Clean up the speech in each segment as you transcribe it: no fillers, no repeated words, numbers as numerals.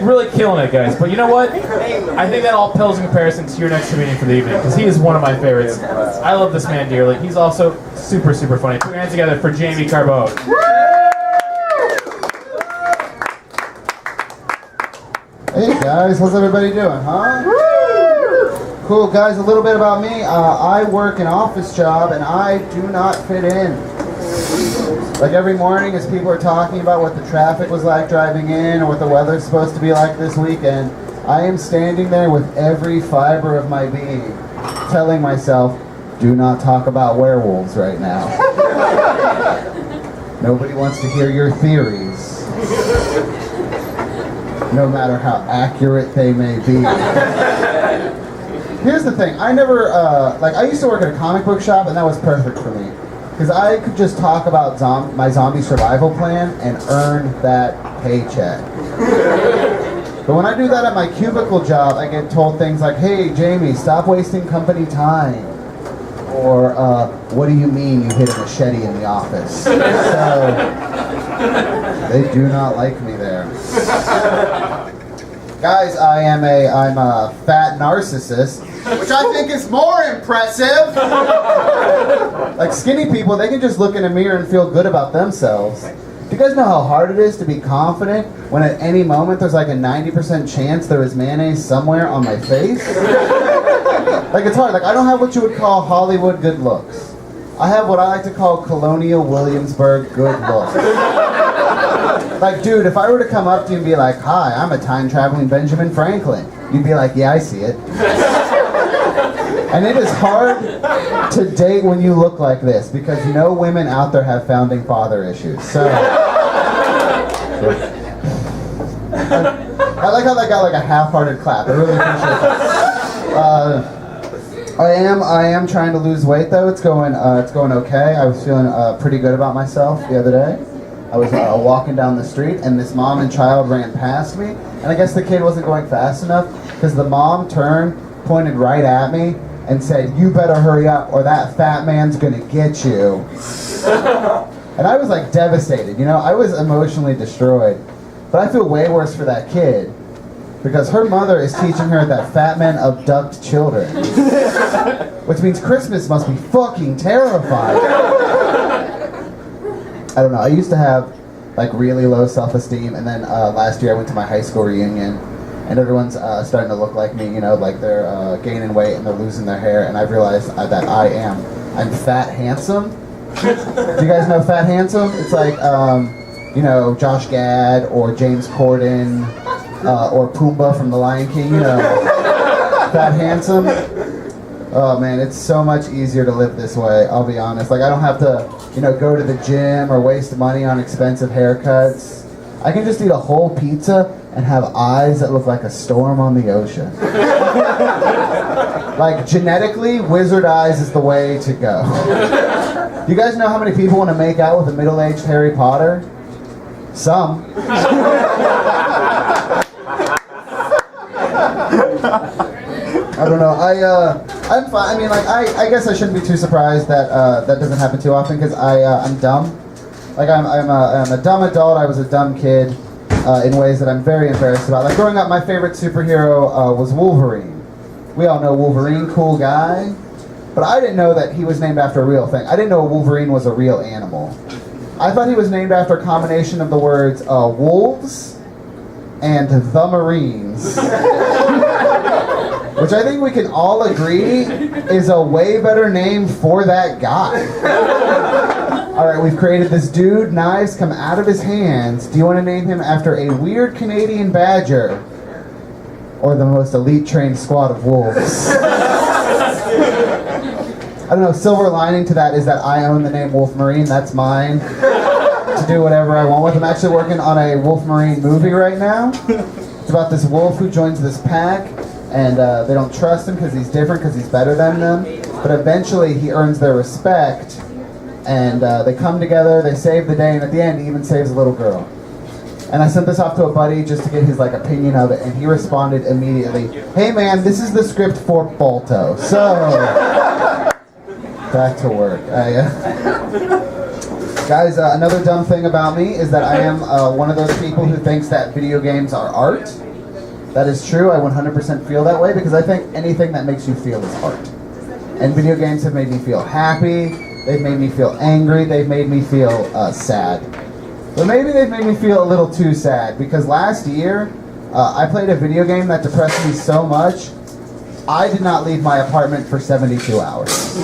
really killing it, guys. But you know what? I think that all pales in comparison to your next comedian for the evening, because he is one of my favorites. I love this man dearly. He's also super, super funny. Put your hands together for Jamie Carbone. Hey guys, how's everybody doing, huh? Cool, guys, a little bit about me. I work an office job and I do not fit in. Like every morning as people are talking about what the traffic was like driving in or what the weather's supposed to be like this weekend, I am standing there with every fiber of my being telling myself, do not talk about werewolves right now. Nobody wants to hear your theories, no matter how accurate they may be. Here's the thing, I never, I used to work at a comic book shop and that was perfect for me. Because I could just talk about my zombie survival plan and earn that paycheck. But when I do that at my cubicle job, I get told things like, hey Jamie, stop wasting company time. Or, what do you mean you hit a machete in the office? So, they do not like me there. Guys, I'm a fat narcissist, which I think is more impressive. Like skinny people, they can just look in a mirror and feel good about themselves. Do you guys know how hard it is to be confident when at any moment there's like a 90% chance there is mayonnaise somewhere on my face? Like it's hard. Like I don't have what you would call Hollywood good looks. I have what I like to call Colonial Williamsburg good looks. Like, dude, if I were to come up to you and be like, hi, I'm a time-traveling Benjamin Franklin, you'd be like, yeah, I see it. And it is hard to date when you look like this, because no women out there have founding father issues. So, I like how that got like a half-hearted clap. I really appreciate that. I am trying to lose weight though. It's going okay. I was feeling pretty good about myself the other day. I was walking down the street and this mom and child ran past me, and I guess the kid wasn't going fast enough because the mom turned, pointed right at me, and said, you better hurry up or that fat man's gonna get you. And I was like devastated, you know, I was emotionally destroyed. But I feel way worse for that kid because her mother is teaching her that fat men abduct children. Which means Christmas must be fucking terrifying. I don't know, I used to have like really low self-esteem, and then last year I went to my high school reunion and everyone's starting to look like me, you know, like they're gaining weight and they're losing their hair, and I've realized that I'm fat handsome. Do you guys know Fat Handsome? It's like, you know, Josh Gad or James Corden or Pumbaa from The Lion King, you know, Fat Handsome. Oh man, it's so much easier to live this way, I'll be honest. Like I don't have to, you know, go to the gym or waste money on expensive haircuts. I can just eat a whole pizza and have eyes that look like a storm on the ocean. Like genetically, wizard eyes is the way to go. You guys know how many people want to make out with a middle-aged Harry Potter? Some. I don't know. I'm fine. I mean, like, I guess I shouldn't be too surprised that that doesn't happen too often because I'm dumb. Like, I'm a dumb adult. I was a dumb kid in ways that I'm very embarrassed about. Like, growing up, my favorite superhero was Wolverine. We all know Wolverine, cool guy. But I didn't know that he was named after a real thing. I didn't know Wolverine was a real animal. I thought he was named after a combination of the words wolves and the Marines. Which I think we can all agree is a way better name for that guy. Alright, we've created this dude, knives come out of his hands. Do you want to name him after a weird Canadian badger? Or the most elite trained squad of wolves? I don't know, silver lining to that is that I own the name Wolf Marine. That's mine to do whatever I want with. I'm actually working on a Wolf Marine movie right now. It's about this wolf who joins this pack, and they don't trust him because he's different, because he's better than them. But eventually he earns their respect, and they come together, they save the day, and at the end he even saves a little girl. And I sent this off to a buddy just to get his like opinion of it, and he responded immediately, hey man, this is the script for Balto. So, back to work. Guys, another dumb thing about me is that I am one of those people who thinks that video games are art. That is true. I 100% feel that way because I think anything that makes you feel is art. And video games have made me feel happy. They've made me feel angry. They've made me feel sad. But maybe they've made me feel a little too sad because last year I played a video game that depressed me so much I did not leave my apartment for 72 hours.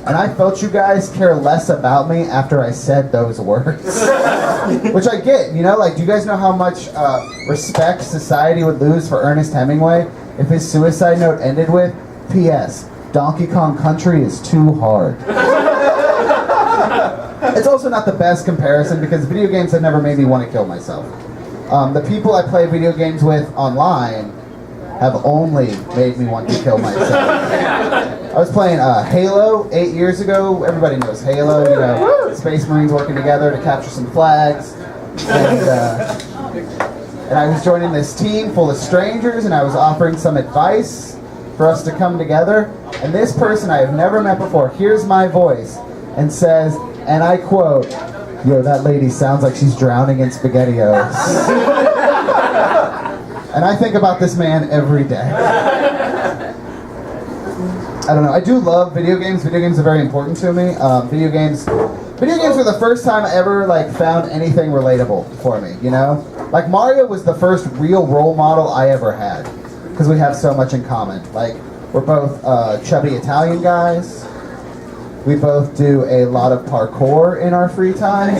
And I felt you guys care less about me after I said those words. Which I get, you know, like, do you guys know how much respect society would lose for Ernest Hemingway if his suicide note ended with, P.S. Donkey Kong Country is too hard. It's also not the best comparison because video games have never made me want to kill myself. The people I play video games with online have only made me want to kill myself. I was playing Halo 8 years ago. Everybody knows Halo, you know, Space Marines working together to capture some flags. And I was joining this team full of strangers, and I was offering some advice for us to come together. And this person I have never met before hears my voice and says, and I quote, "Yo, that lady sounds like she's drowning in SpaghettiOs." And I think about this man every day. I don't know. I do love video games. Video games are very important to me. Video games were the first time I ever found anything relatable for me. You know, like Mario was the first real role model I ever had because we have so much in common. Like we're both chubby Italian guys. We both do a lot of parkour in our free time.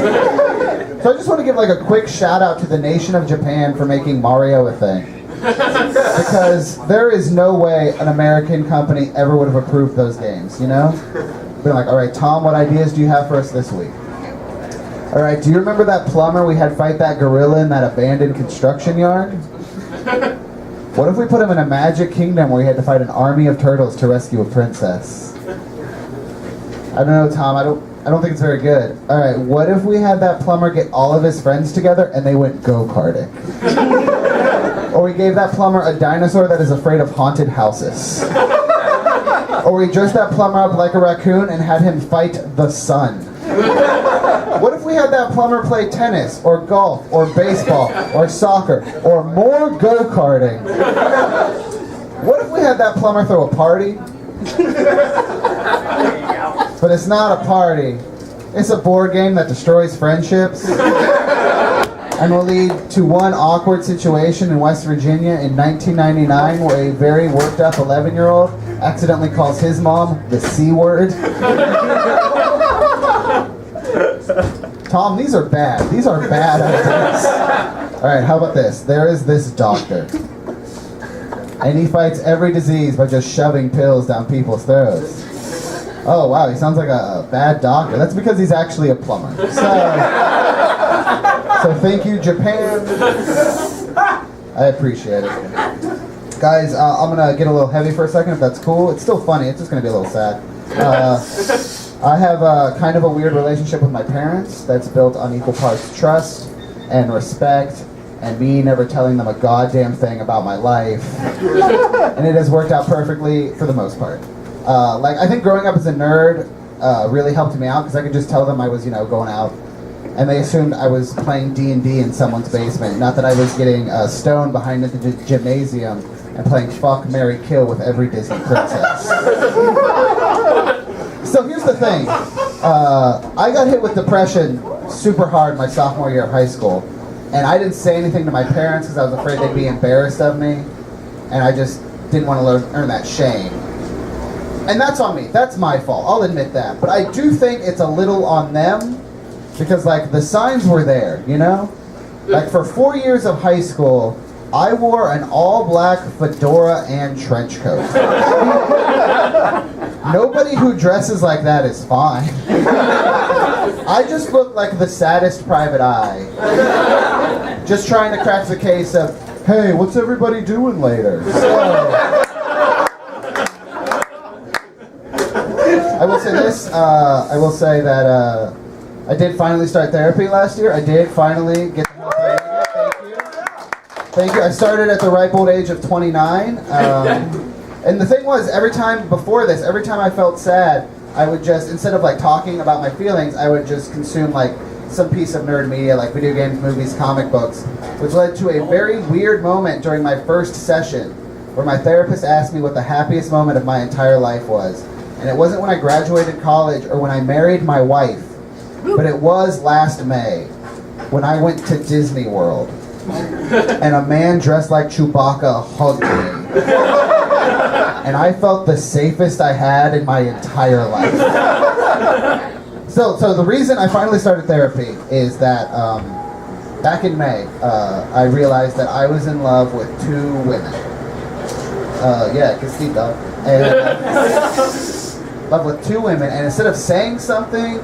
So I just want to give a quick shout out to the nation of Japan for making Mario a thing. Because there is no way an American company ever would have approved those games, you know? Been like, all right, Tom, what ideas do you have for us this week? All right, do you remember that plumber we had fight that gorilla in that abandoned construction yard? What if we put him in a magic kingdom where he had to fight an army of turtles to rescue a princess? I don't know, Tom, I don't think it's very good. All right, what if we had that plumber get all of his friends together and they went go-karting? Or we gave that plumber a dinosaur that is afraid of haunted houses. Or we dressed that plumber up like a raccoon and had him fight the sun. What if we had that plumber play tennis, or golf, or baseball, or soccer, or more go-karting? What if we had that plumber throw a party? But it's not a party. It's a board game that destroys friendships and will lead to one awkward situation in West Virginia in 1999 where a very worked up 11-year-old accidentally calls his mom the C word. Tom, these are bad. These are bad ideas. All right, how about this? There is this doctor. And he fights every disease by just shoving pills down people's throats. Oh, wow, he sounds like a bad doctor. That's because he's actually a plumber. So thank you, Japan. I appreciate it. Guys, I'm going to get a little heavy for a second, if that's cool. It's still funny. It's just going to be a little sad. I have kind of a weird relationship with my parents that's built on equal parts trust and respect and me never telling them a goddamn thing about my life. And it has worked out perfectly for the most part. I think growing up as a nerd really helped me out because I could just tell them I was, going out. And they assumed I was playing D&D in someone's basement, not that I was getting stoned behind the gymnasium and playing fuck, marry, kill with every Disney princess. So here's the thing. I got hit with depression super hard my sophomore year of high school. And I didn't say anything to my parents because I was afraid they'd be embarrassed of me. And I just didn't want to earn that shame. And that's on me. That's my fault. I'll admit that. But I do think it's a little on them because, the signs were there, you know? For 4 years of high school, I wore an all-black fedora and trench coat. Nobody who dresses like that is fine. I just look like the saddest private eye. Just trying to crack the case of, hey, what's everybody doing later? So, I will say this, I will say that I did finally start therapy last year. I did finally get the help I needed. Thank you. I started at the ripe old age of 29. And the thing was, every time I felt sad, I would just, instead of like talking about my feelings, I would just consume like some piece of nerd media like video games, movies, comic books, which led to a very weird moment during my first session where my therapist asked me what the happiest moment of my entire life was. And it wasn't when I graduated college or when I married my wife, but it was last May when I went to Disney World and a man dressed like Chewbacca hugged me. And I felt the safest I had in my entire life. So the reason I finally started therapy is that back in May, I realized that I was in love with 2 women. Casita. And love with 2 women, and instead of saying something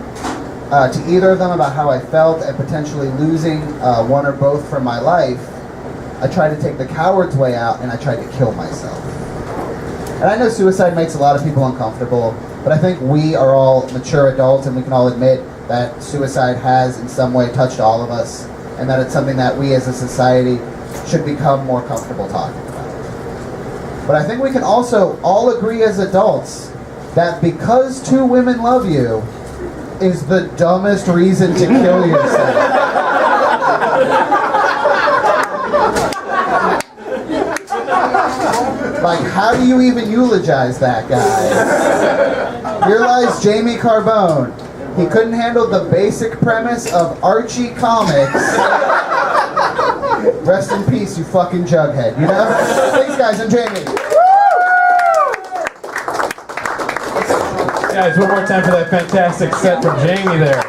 to either of them about how I felt and potentially losing one or both from my life, I tried to take the coward's way out and I tried to kill myself. And I know suicide makes a lot of people uncomfortable, but I think we are all mature adults and we can all admit that suicide has in some way touched all of us, and that it's something that we as a society should become more comfortable talking about. But I think we can also all agree as adults that because 2 women love you is the dumbest reason to kill yourself. Like, how do you even eulogize that guy? Here lies Jamie Carbone. He couldn't handle the basic premise of Archie comics. Rest in peace, you fucking jughead, you know? Thanks, guys. I'm Jamie. Guys, one more time for that fantastic set from Jamie there.